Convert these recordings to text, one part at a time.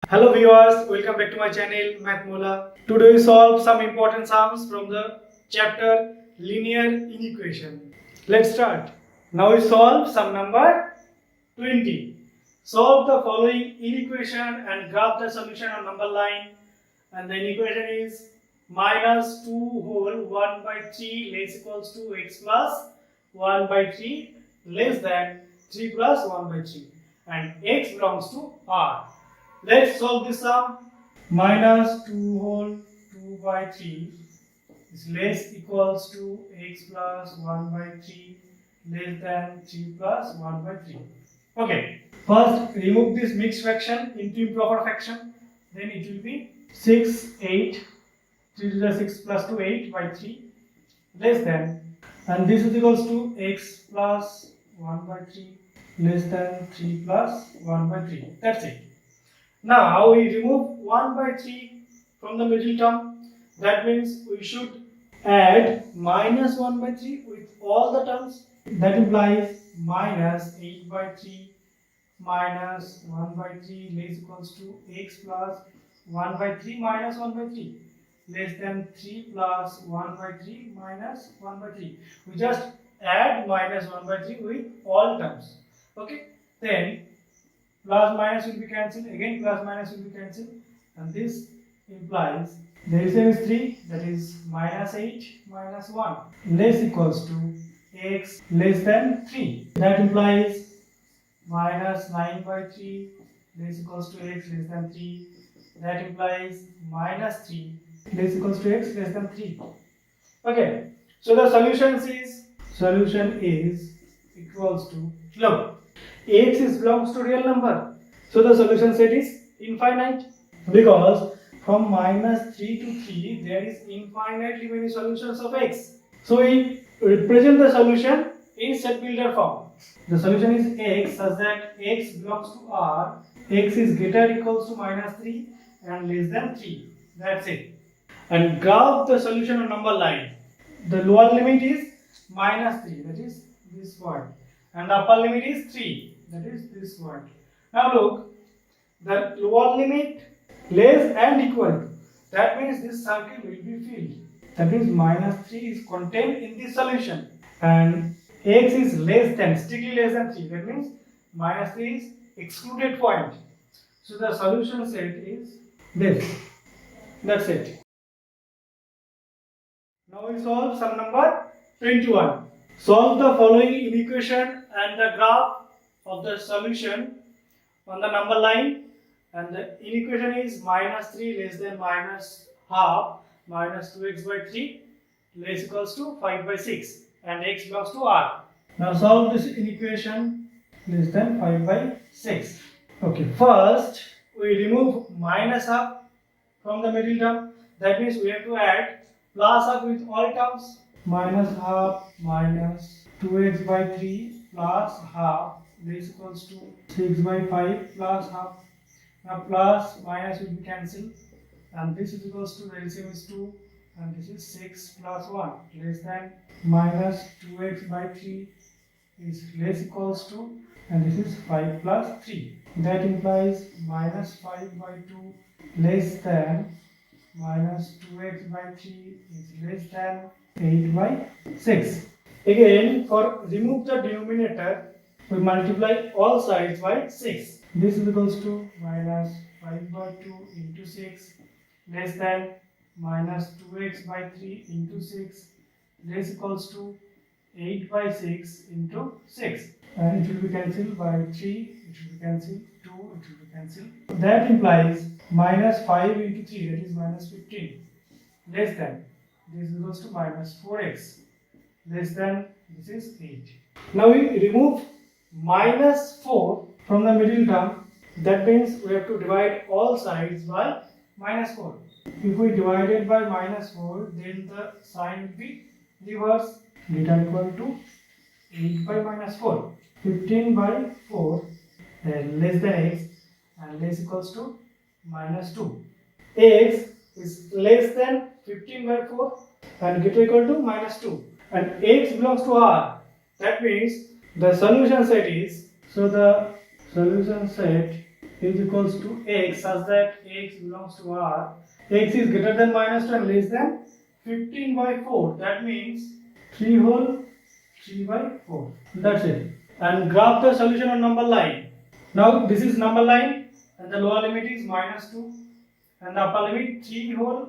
Hello viewers, welcome back to my channel Math Mola. Today we solve some important sums from the chapter Linear Inequation. Let's start. Now we solve sum number 20. Solve the following inequation and graph the solution on number line. And the inequation is minus 2 whole 1 by 3 less equals to x plus 1 by 3 less than 3 plus 1 by 3. And x belongs to R. Let's solve this sum. Minus 2 whole 2 by 3 is less equals to x plus 1 by 3 less than 3 plus 1 by 3. Okay. First remove this mixed fraction into improper fraction. Then it will be 6, 8, 3 to the 6 plus 2, 8 by 3 less than, and this is equals to x plus 1 by 3 less than 3 plus 1 by 3. That's it. Now we remove 1 by 3 from the middle term. That means we should add minus 1 by 3 with all the terms. That implies minus 8 by 3 minus 1 by 3 less equals to x plus 1 by 3 minus 1 by 3 less than 3 plus 1 by 3 minus 1 by 3. We just add minus 1 by 3 with all terms. Okay. Then plus minus will be cancelled, again plus minus will be cancelled, and this implies the LCM is 3, that is minus 8 minus 1 less equals to x less than 3. That implies minus 9 by 3 less equals to x less than 3. That implies minus 3 less equals to x less than 3. Okay, so the solution is equals to, look, x is belongs to real number, so the solution set is infinite, because from minus 3 to 3 there is infinitely many solutions of x. So we represent the solution in set builder form. The solution is x such that x belongs to R, x is greater or equals to minus 3 and less than 3. That's it. And graph the solution on number line. The lower limit is minus 3, that is this one, and the upper limit is 3, that is this one. Now look, the lower limit less and equal to, that means this circle will be filled. That means minus 3 is contained in this solution, and x is less than, strictly less than 3, that means minus 3 is excluded point. So the solution set is this. That's it. Now we solve sum number 21. Solve the following inequation and the graph of the solution on the number line, and the inequation is minus 3 less than minus half minus 2x by 3 less equals to 5 by 6, and x belongs to R. Now solve this inequation less than 5 by 6. Okay, first we remove minus half from the middle term. That means we have to add plus half with all terms. Minus half minus 2x by 3 plus half this equals to 6 by 5 plus half. Now plus minus will be cancelled, and this is equals to, the LCM is 2, and this is 6 plus 1 less than minus 2x by 3 is less equals to, and this is 5 plus 3. That implies minus 5 by 2 less than minus 2x by 3 is less than 8 by 6. Again, for remove the denominator, we multiply all sides by 6. This is equals to minus 5 by 2 into 6 less than minus 2x by 3 into 6 less equals to 8 by 6 into 6. And it will be cancelled by 3, it will be cancelled, 2, it will be cancelled. That implies minus 5 into 3, that is minus 15, less than, this is equals to minus 4x, less than, this is 8. Now we remove minus 4 from the middle term. That means we have to divide all sides by minus 4. If we divide it by minus 4, then the sign will be reverse. Beta equal to 8 by minus 4. 15 by 4 less than x, and less equals to minus 2. X is less than 15 by 4 and greater equal to minus 2. And x belongs to R. That means the solution set is, so the solution set is equals to x such that x belongs to R. X is greater than minus 2 and less than 15 by 4. That means 3 whole 3 by 4. That's it. And graph the solution on number line. Now this is number line and the lower limit is minus 2 and the upper limit 3 whole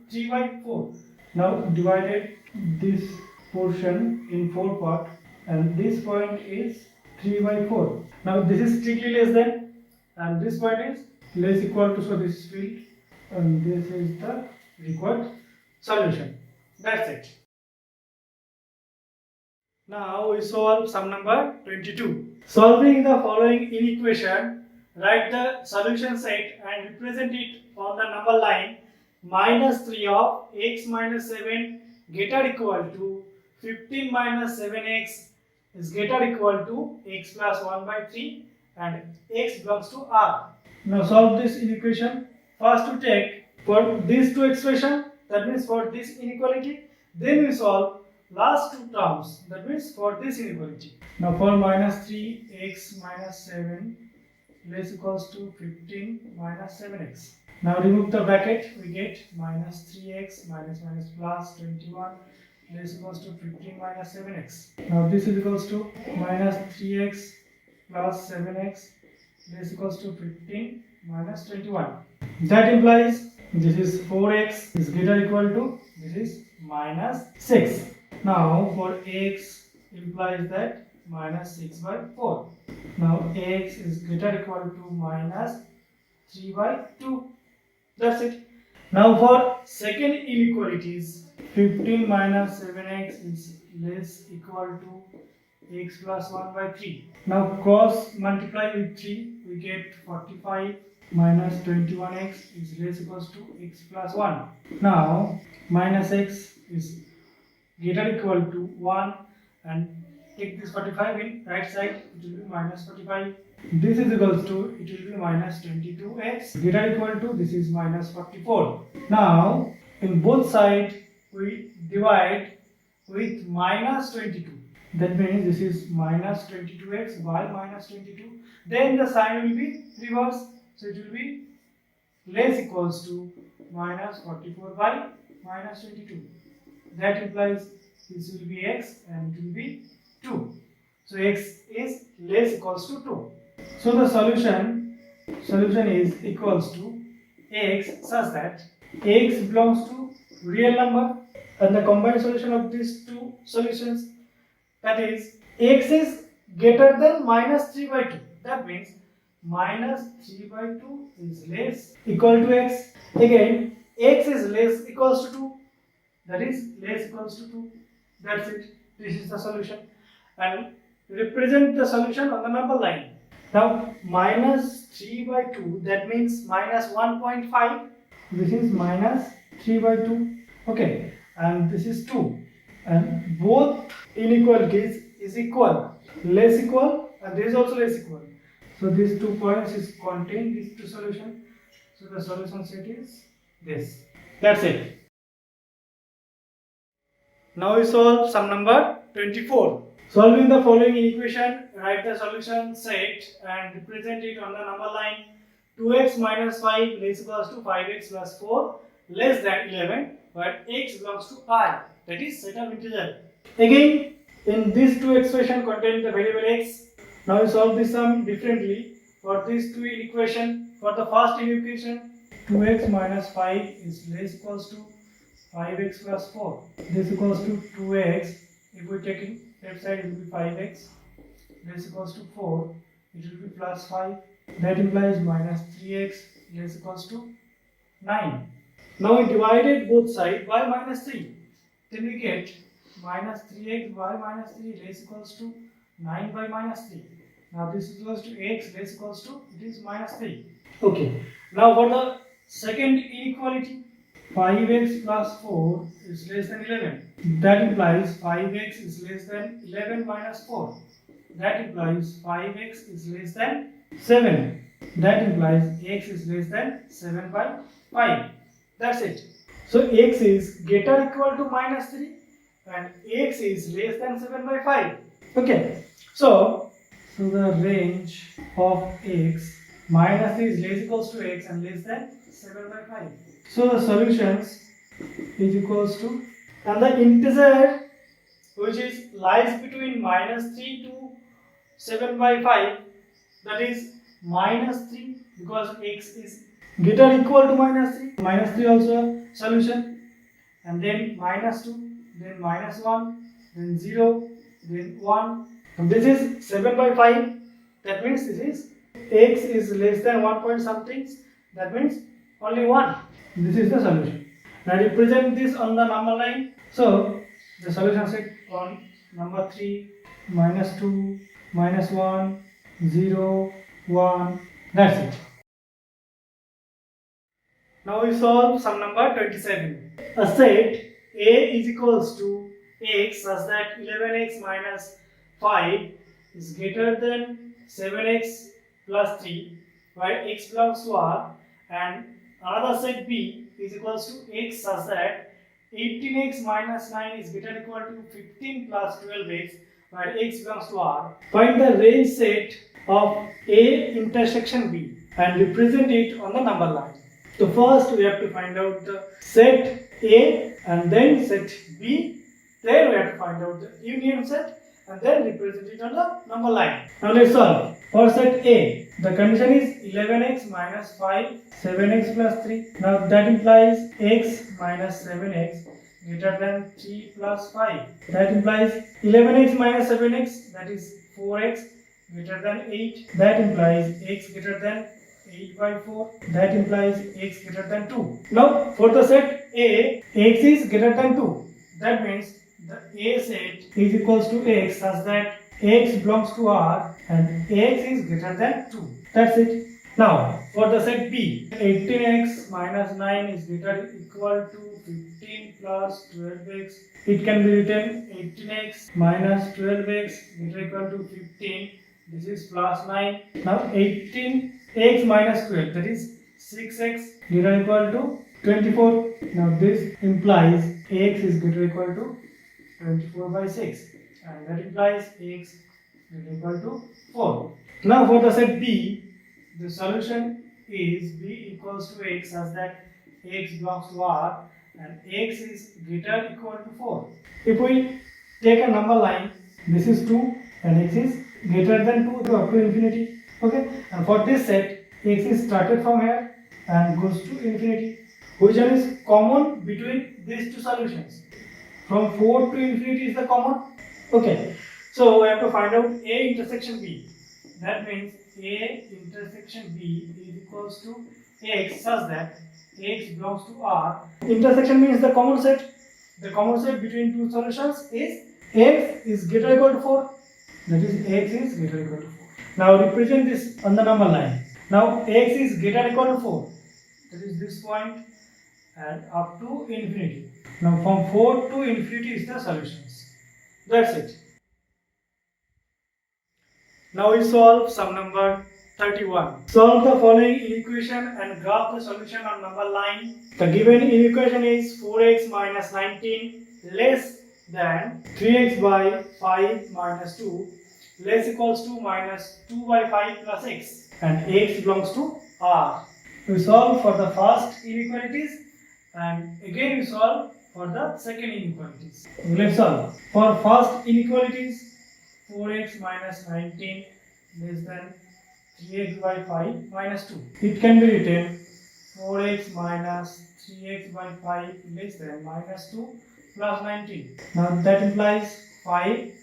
3 by 4. Now divided this portion in 4 parts and this point is 3 by 4. Now this is strictly less than and this point is less equal to, so this is filled and this is the required solution. That's it. Now we solve sum number 22. Solving the following inequation, write the solution set and represent it on the number line minus 3 of x minus 7 greater equal to 15 minus 7x is greater equal to x plus 1 by 3 and x belongs to R. Now solve this inequation. First we take for these two expression, that means for this inequality, then we solve last two terms, that means for this inequality. Now for minus 3x minus 7 less equals to 15 minus 7x. Now remove the bracket, we get minus 3x minus plus 21 less equals to 15 minus 7x. Now this is equals to minus 3x plus 7x less equals to 15 minus 21. That implies this is 4x is greater equal to this is minus 6. Now for x implies that minus 6 by 4. Now x is greater equal to minus 3 by 2. That's it. Now for second inequalities, 15 minus 7x is less equal to x plus 1 by 3. Now cross multiply with 3, we get 45 minus 21x is less equals to x plus 1. Now minus x is greater equal to 1 and take this 45 in right side, it will be minus 45. This is equals to, it will be minus 22x greater equal to, this is minus 44. Now in both sides we divide with minus 22. That means this is minus 22x by minus 22. Then the sign will be reversed. So it will be less equals to minus 44 by minus 22. That implies this will be x and it will be 2. So x is less equals to 2. So the solution is equals to x such that x belongs to real number and the combined solution of these two solutions, that is x is greater than minus 3 by 2. That means minus 3 by 2 is less equal to x. Again x is less equals to 2, that is less equals to 2. That's it. This is the solution and represent the solution on the number line. Now minus 3 by 2, that means minus 1.5. This is minus 3 by 2. Okay, and this is 2. And both inequalities is equal. Less equal and this is also less equal. So these 2 points is contain these two solutions. So the solution set is this. That's it. Now we solve sum number 24. Solving the following equation, write the solution set and represent it on the number line 2x minus 5 less equals to 5x plus 4 less than 11, but x belongs to I, that is set of integer. Again, in these two expressions contain the variable x. Now we solve this sum differently. For these two equation, for the first equation, 2x minus 5 is less equals to 5x plus 4. This equals to 2x. If we take in left side, it will be 5x. Less equals to 4. It will be plus 5. That implies minus 3x less equals to 9. Now we divided both sides by minus 3. Then we get minus 3x by minus 3 less equals to 9 by minus 3. Now this is equals to x less equals to, it is minus 3. Okay. Now for the second inequality, 5x plus 4 is less than 11. That implies 5x is less than 11 minus 4. That implies 5x is less than 7. That implies x is less than 7 by 5. That's it. So x is greater equal to minus 3 and x is less than 7 by 5. Okay. So the range of x minus 3 is less equals to x and less than 7 by 5. So the solutions is equals to, and the integer which is lies between minus 3 to 7 by 5, that is minus 3, because x is greater or equal to minus 3. Minus 3 also a solution, and then minus 2, then minus 1, then 0, then 1. And this is 7 by 5. That means this is x is less than 1 point something. That means only 1. This is the solution. Now represent this on the number line. So the solution set on number 3, minus 2, minus 1, 0, 1. That's it. Now we solve sum number 27. A set A is equals to x such that 11x minus 5 is greater than 7x plus 3, where x belongs to R, and another set B is equals to x such that 18x minus 9 is greater or equal to 15 plus 12x, where x belongs to R. Find the range set of A intersection B and represent it on the number line. So first we have to find out the set A and then set B. Then we have to find out the union set and then represent it on the number line. Now let's solve. For set A, the condition is 11x minus 5, 7x plus 3. Now that implies x minus 7x greater than 3 plus 5. That implies 11x minus 7x, that is 4x greater than 8. That implies x greater than 8 by 4. That implies x greater than 2. Now for the set A, x is greater than 2. That means the A set is equals to x such that x belongs to R and x is greater than 2. That's it. Now for the set B, 18x minus 9 is greater or equal to 15 plus 12x. It can be written 18x minus 12x greater or equal to 15. This is plus 9. Now 18x minus 12, that is 6x greater or equal to 24. Now this implies x is greater or equal to 24 by 6, and that implies x greater or equal to 4. Now for the set B, the solution is b equals to x such that x belongs to R and x is greater or equal to 4. If we take a number line, this is 2 and x is greater than 2 up to infinity. Okay, and for this set, x is started from here and goes to infinity. Which one is common between these two solutions? From 4 to infinity is the common. Okay, so we have to find out A intersection B. That means A intersection B is equals to x such that x belongs to R. Intersection means the common set. The common set between two solutions is x is greater or equal to 4. That is x is greater or equal to 4. Now represent this on the number line. Now x is greater or equal to 4. That is this point and up to infinity. Now from 4 to infinity is the solutions. That's it. Now we solve sum number 31. Solve the following equation and graph the solution on number line. The given equation is 4x minus 19 less than 3x by 5 minus 2 less equals to minus 2 by 5 plus x, and x belongs to R. We solve for the first inequalities and again we solve for the second inequalities. Let's solve. For first inequalities, 4x minus 19 less than 3x by 5 minus 2. It can be written 4x minus 3x by 5 less than minus 2 plus 19. Now that implies 5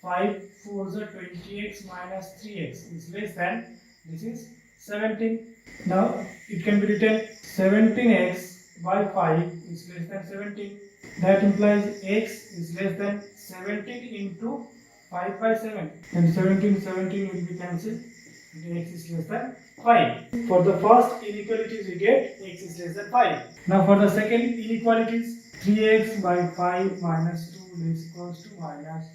4s are 20x minus 3x is less than, this is 17. Now it can be written 17x by 5 is less than 17. That implies x is less than 17 into 5 by 7. And 17 will be cancelled. And x is less than 5. For the first inequalities we get x is less than 5. Now for the second inequalities, 3x by 5 minus 2 is equals to minus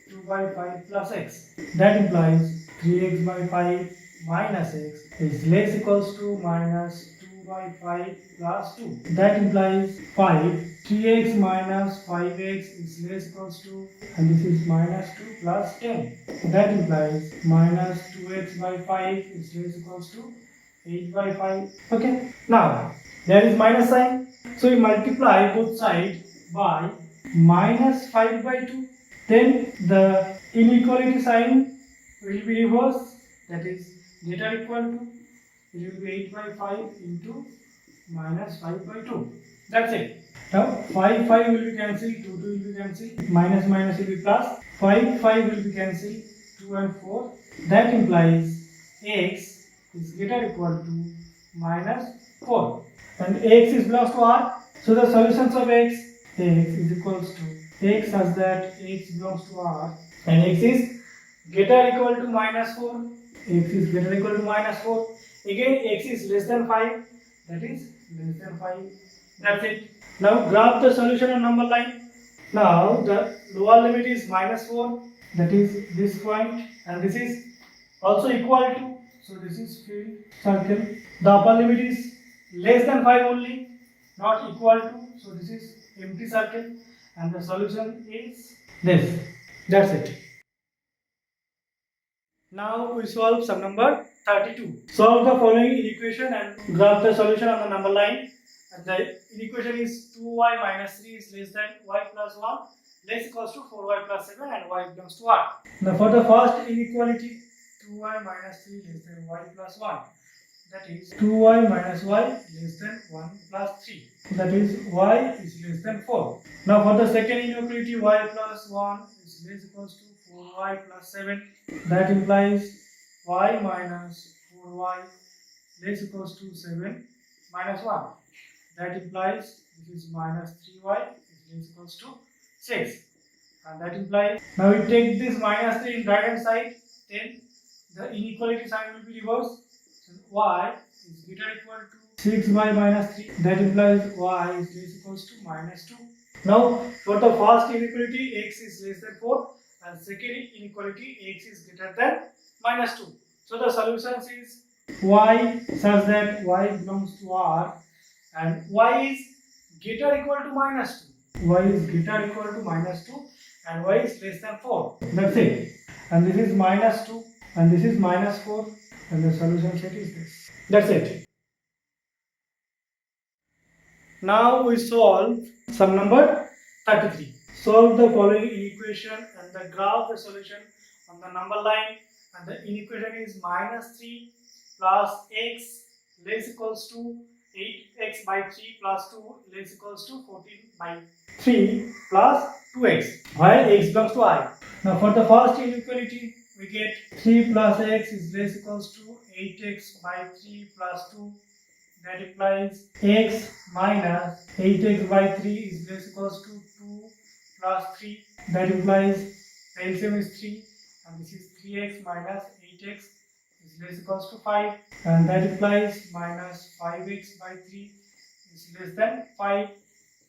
2 by 5 plus x. That implies 3x by 5 minus x is less equals to minus 2 by 5 plus 2. That implies 3x minus 5x is less equals to, and this is minus 2 plus 10. That implies minus 2x by 5 is less equals to 8 by 5. Okay. Now there is minus sign. So we multiply both sides by minus 5 by 2. Then the inequality sign will be reversed. That is greater equal to, it will be 8 by 5 into minus 5 by 2. That's it. Now 5 will be cancelled, 2 will be cancelled, minus minus will be plus, 5 will be cancelled, 2 and 4. That implies x is greater equal to minus 4. And x is belongs to R. So the solutions of x is equals to x such that x belongs to R and x is greater equal to minus 4. X is greater equal to minus 4. Again x is less than 5. That is less than 5. That's it. Now graph the solution on number line. Now the lower limit is minus 4. That is this point, and this is also equal to. So this is filled circle. The upper limit is less than 5 only, not equal to. So this is empty circle, and the solution is this. That's it. Now we solve sum number 32. Solve the following equation and graph the solution on the number line. And the equation is 2y minus 3 is less than y plus 1 less equals to 4y plus 7 and y belongs to R. Now for the first inequality, 2y minus 3 less than y plus 1. That is 2y minus y less than 1 plus 3. That is y is less than 4. Now for the second inequality, y plus 1 is less equals to 4y plus 7. That implies y minus 4y less equals to 7 minus 1. That implies this is minus 3y is less equals to 6. And that implies, now we take this minus 3 in right hand side, then the inequality sign will be reversed. So y is greater equal to 6 by minus 3. That implies y is less equals to minus 2. Now for the first inequality, x is less than 4, and second inequality, x is greater than minus 2. So the solution is y such that y belongs to R and y is greater equal to minus 2. Y is greater equal to minus 2 and y is less than 4. That's it. And this is minus 2 and this is minus 4 and the solution set is this. That's it. Now we solve sum number 33. Solve the following equation and the graph the solution on the number line, and the inequation is minus 3 plus x less equals to 8x by 3 plus 2 less equals to 14 by 3 plus 2x, while x belongs to I. Now for the first inequality, we get 3 plus x is less equals to 8x by 3 plus 2. That implies x minus 8x by 3 is less equals to 2 plus 3. That implies the LCM is 3 and this is 3x minus 8x is less equals to 5, and that implies minus 5x by 3 is less than 5.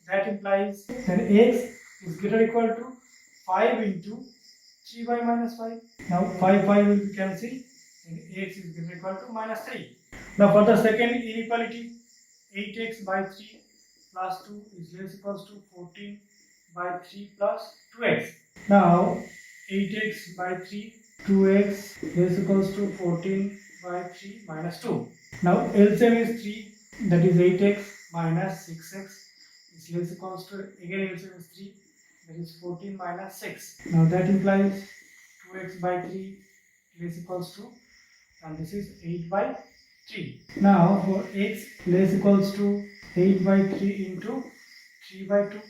That implies that x is greater equal to 5 into 3 by minus 5. Now 5 will be cancelled and x is greater equal to minus 3. Now for the second inequality, 8x by 3 plus 2 is less equals to 14 by 3 plus 2x. Now 8x by 3, 2x less equals to 14 by 3 minus 2. Now LCM is 3, that is 8x minus 6x is less equals to, again LCM is 3, that is 14 minus 6. Now that implies 2x by 3 less equals to, and this is 8 by 3. Now for x less equals to 8 by 3 into 3 by 2.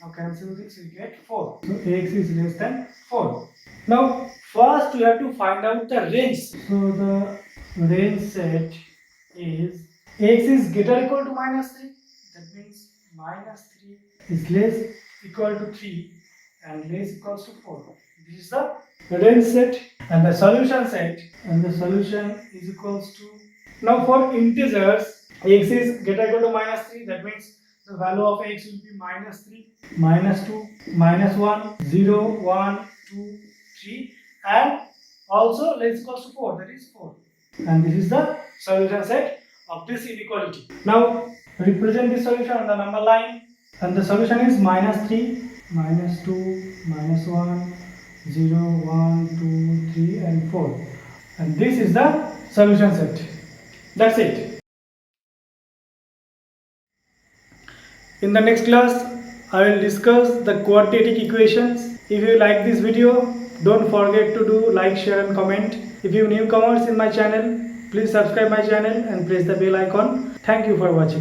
Now cancel this, we get 4. So x is less than 4. Now first we have to find out the range. So the range set is x is greater equal to minus 3. That means minus 3 is less equal to 3 and less equals to 4. This is the range set and the solution set, and the solution is equals to, now for integers, x is greater equal to minus 3. That means the value of x will be minus 3, minus 2, minus 1, 0, 1, 2, 3, and also less equals to 4, that is 4. And this is the solution set of this inequality. Now represent this solution on the number line, and the solution is minus 3, minus 2, minus 1, 0, 1, 2, 3 and 4. And this is the solution set. That's it. In the next class, I will discuss the quadratic equations. If you like this video, don't forget to do like, share and comment. If you newcomers in my channel, please subscribe my channel and press the bell icon. Thank you for watching.